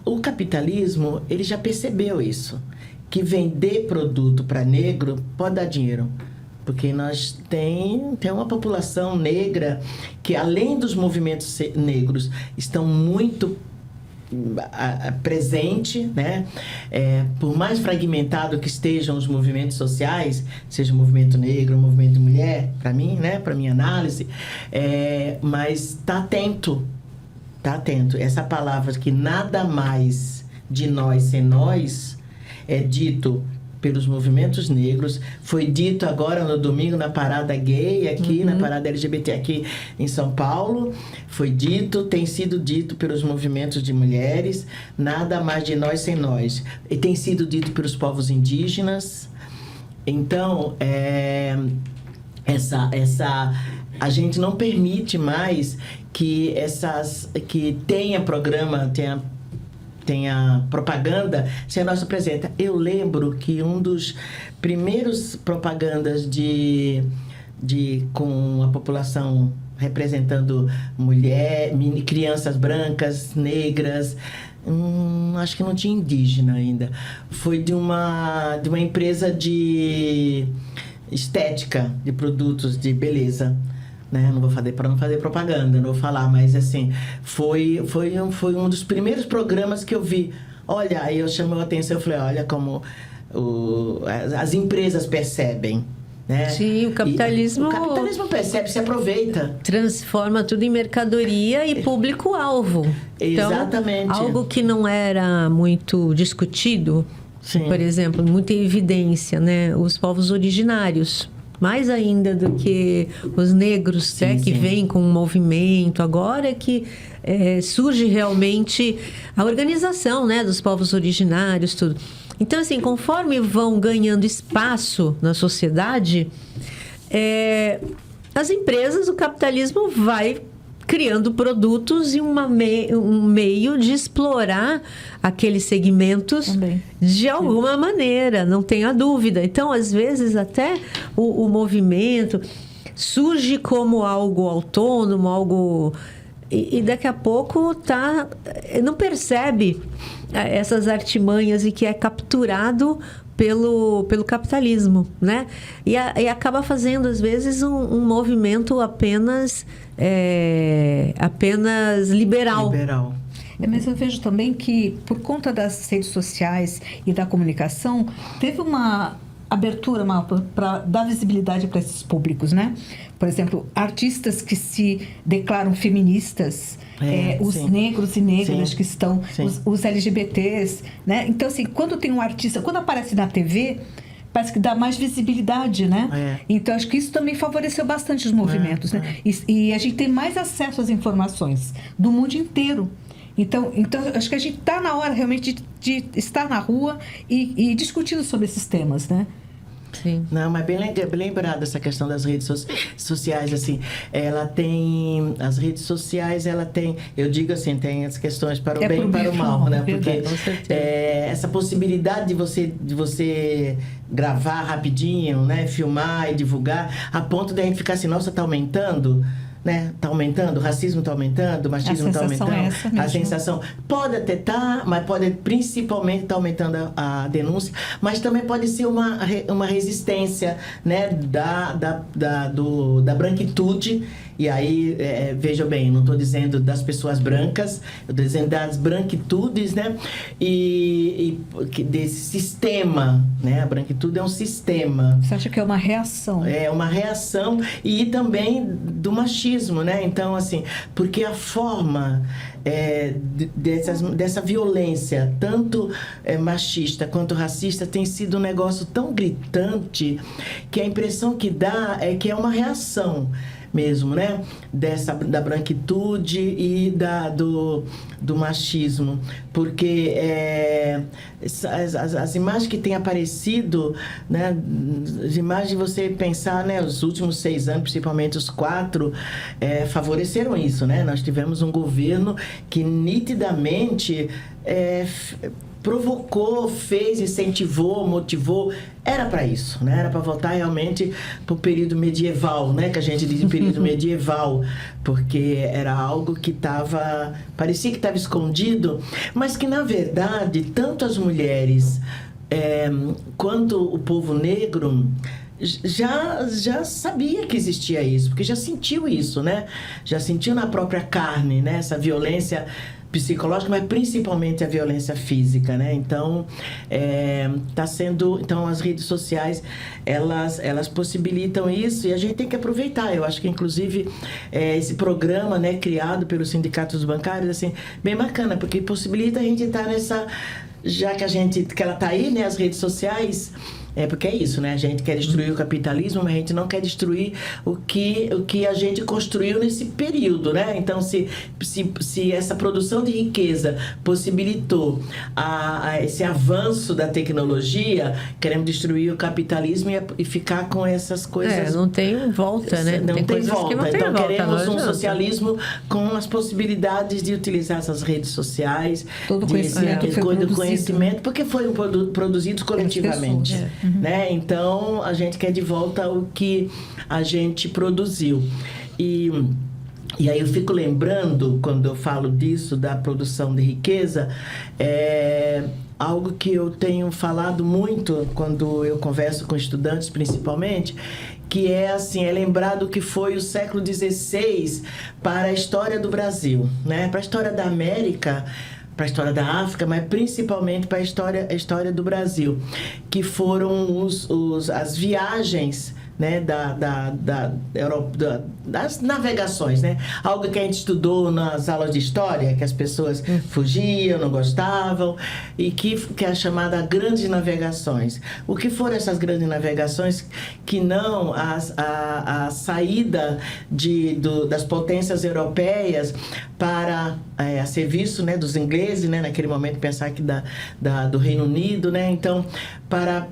o capitalismo, ele já percebeu isso, que vender produto para negro pode dar dinheiro. Porque nós tem uma população negra que, além dos movimentos negros, estão muito presente, né? Por mais fragmentado que estejam os movimentos sociais, seja o movimento negro, o movimento de mulher, para mim, né? Para minha análise, mas está atento. Essa palavra que nada mais de nós sem nós é dito pelos movimentos negros, foi dito agora no domingo na parada gay aqui, na parada LGBT aqui em São Paulo, tem sido dito pelos movimentos de mulheres, nada mais de nós sem nós, e tem sido dito pelos povos indígenas. Então, a gente não permite mais que tenha programa, tenha propaganda sem a nossa presença. Eu lembro que um dos primeiros propagandas com a população representando crianças brancas, negras, acho que não tinha indígena ainda, foi de uma empresa de estética, de produtos de beleza. Né? Não vou fazer para não fazer propaganda, não vou falar, mas assim, foi um dos primeiros programas que eu vi. Olha, aí eu chamei a atenção, eu falei, olha como as empresas percebem. Né? Sim, o capitalismo percebe, se aproveita. Transforma tudo em mercadoria e público-alvo. Exatamente. Então, algo que não era muito discutido, sim, por exemplo, muita evidência, né? Os povos originários. Mais ainda do que os negros, sim, né, que vêm com um movimento. Agora é que surge realmente a organização, né, dos povos originários, tudo. Então, assim, conforme vão ganhando espaço na sociedade, as empresas, o capitalismo vai criando produtos e um meio de explorar aqueles segmentos também, de alguma maneira, não tenha dúvida. Então, às vezes, até o movimento surge como algo autônomo, algo... E daqui a pouco não percebe essas artimanhas e que é capturado pelo capitalismo, né? E acaba fazendo, às vezes, um movimento apenas liberal. Mas eu vejo também que, por conta das redes sociais e da comunicação, teve uma abertura para dar visibilidade para esses públicos, né? Por exemplo, artistas que se declaram feministas, os negros e negras, sim, que estão, os LGBTs, né? Então, assim, quando tem um artista, quando aparece na TV, parece que dá mais visibilidade, né? Então, acho que isso também favoreceu bastante os movimentos, né? E a gente tem mais acesso às informações do mundo inteiro. Então acho que a gente está na hora realmente de estar na rua e discutindo sobre esses temas, né? Sim. Não, mas bem lembrado essa questão das redes sociais, assim, as redes sociais, eu digo assim, tem as questões para o bem e para o mal, né? Porque essa possibilidade de você gravar rapidinho, né? Filmar e divulgar, a ponto de a gente ficar assim, nossa, tá aumentando, né? Tá aumentando, o racismo tá aumentando, o machismo tá aumentando. A sensação pode até mas pode principalmente tá aumentando a denúncia, mas também pode ser uma resistência, né? Da branquitude. E aí, veja bem, não estou dizendo das pessoas brancas, eu estou dizendo das branquitudes, né? E desse sistema, né? A branquitude é um sistema. Você acha que é uma reação? É uma reação e também do machismo, né? Então, assim, porque a forma dessa violência, tanto machista quanto racista, tem sido um negócio tão gritante que a impressão que dá é que é uma reação mesmo, né? Da branquitude e do machismo. Porque as imagens que têm aparecido, né? As imagens de você pensar, né? Os últimos 6 anos, principalmente os 4, favoreceram isso, né? Nós tivemos um governo que nitidamente provocou, fez, incentivou, motivou. Era para isso, né? Era para voltar realmente para o período medieval, né? Que a gente diz período medieval, porque era algo que parecia que estava escondido, mas que, na verdade, tanto as mulheres quanto o povo negro já sabia que existia isso, porque já sentiu isso, né? Já sentiu na própria carne, né? Essa violência psicológica, mas principalmente a violência física, né? Então, então as redes sociais, elas possibilitam isso e a gente tem que aproveitar. Eu acho que, inclusive, esse programa, né, criado pelos sindicatos bancários, assim, bem bacana, porque possibilita a gente estar nessa... Já que ela está aí, né, as redes sociais... porque é isso, né? A gente quer destruir o capitalismo, mas a gente não quer destruir o que a gente construiu nesse período, né? Então, se essa produção de riqueza possibilitou esse avanço da tecnologia, queremos destruir o capitalismo e ficar com essas coisas... não tem volta, né? Não tem volta. Então, volta, queremos um socialismo com as possibilidades de utilizar essas redes sociais, todo conhecimento, porque foram produzidos coletivamente. Né? Então, a gente quer de volta o que a gente produziu. E aí eu fico lembrando, quando eu falo disso, da produção de riqueza, algo que eu tenho falado muito quando eu converso com estudantes, principalmente, que é lembrar do que foi o século XVI para a história do Brasil, né? Para a história da América, para a história da África, mas principalmente para a história do Brasil, que foram as viagens, né, da Europa, das navegações, né? Algo que a gente estudou nas aulas de história, que as pessoas fugiam, não gostavam, e que é a chamada grandes navegações. O que foram essas grandes navegações? Que não a saída das potências europeias para a serviço, né, dos ingleses, né, naquele momento pensar que do Reino Unido, né? Então, para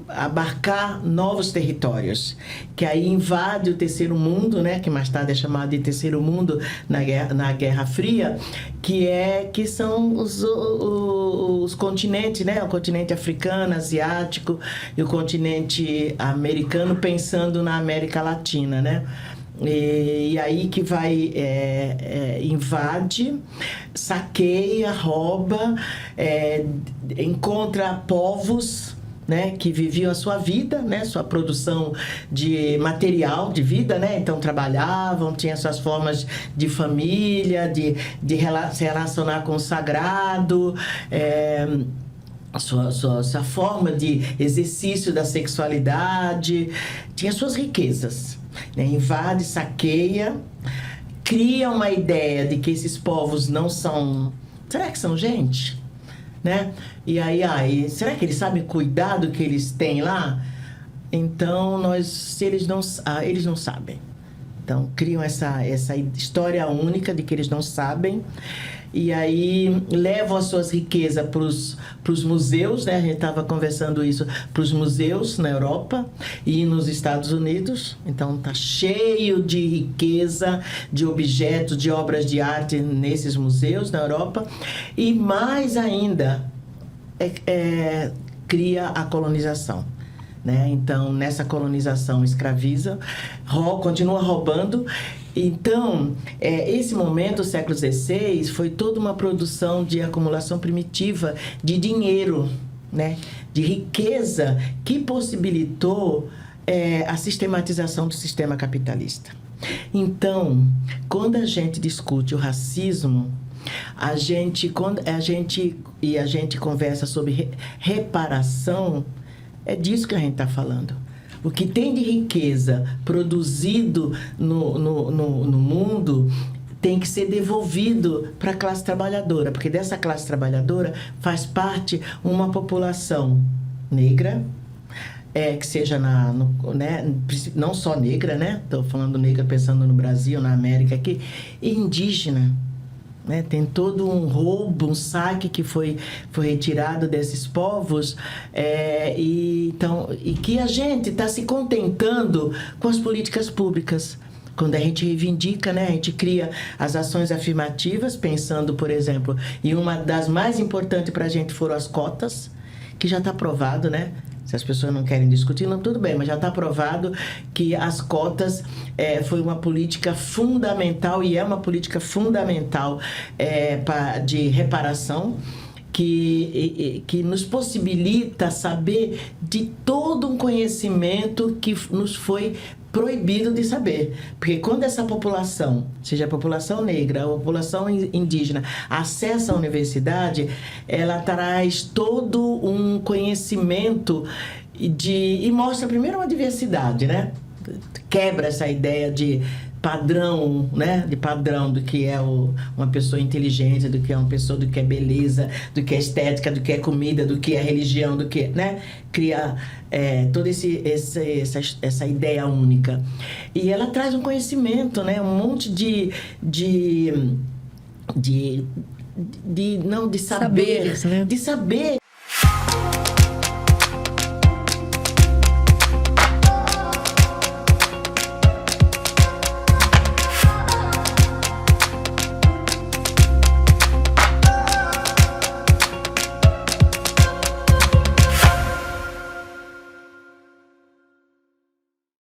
abarcar novos territórios, que aí invade o terceiro mundo, né, que mais tarde é chamado de terceiro mundo na Guerra Fria, que são os continentes, né, o continente africano, asiático e o continente americano, pensando na América Latina, né? E aí que vai, invade, saqueia, rouba, encontra povos, né, que viviam a sua vida, né, sua produção de material de vida, né, então trabalhavam, tinham suas formas de família, de se relacionar com o sagrado, sua forma de exercício da sexualidade, tinha suas riquezas, né, invade, saqueia, cria uma ideia de que esses povos não são... Será que são gente? Né? E aí, será que eles sabem cuidar do que eles têm lá? Então, eles não sabem. Então, criam essa história única de que eles não sabem. E aí, levam as suas riquezas para os museus, né? A gente estava conversando isso, para os museus na Europa e nos Estados Unidos. Então, está cheio de riqueza, de objetos, de obras de arte nesses museus na Europa. E mais ainda, cria a colonização. Né? Então, nessa colonização escraviza, continua roubando. Então, esse momento, o século XVI, foi toda uma produção de acumulação primitiva de dinheiro, né? De riqueza, que possibilitou a sistematização do sistema capitalista. Então, quando a gente discute o racismo, quando a gente conversa sobre reparação, é disso que a gente está falando. O que tem de riqueza produzido no mundo tem que ser devolvido para a classe trabalhadora, porque dessa classe trabalhadora faz parte uma população negra, que seja né, não só negra, né? Estou falando negra pensando no Brasil, na América aqui, e indígena. Né? Tem todo um roubo, um saque que foi retirado desses povos, e que a gente está se contentando com as políticas públicas, quando a gente reivindica, né? A gente cria as ações afirmativas, pensando, por exemplo, e uma das mais importantes para a gente foram as cotas, que já está provado, né? Se as pessoas não querem discutir, não, tudo bem, mas já está provado que as cotas foi uma política fundamental e é uma política fundamental de reparação que nos possibilita saber de todo um conhecimento que nos foi proibido de saber. Porque quando essa população, seja a população negra ou a população indígena, acessa a universidade, ela traz todo um conhecimento e mostra primeiro uma diversidade, né? Quebra essa ideia de padrão, né? De padrão do que é uma pessoa inteligente, do que é uma pessoa, do que é beleza, do que é estética, do que é comida, do que é religião, do que, né? Cria toda essa ideia única. E ela traz um conhecimento, né? Um monte de saber, Saberes, né? de saber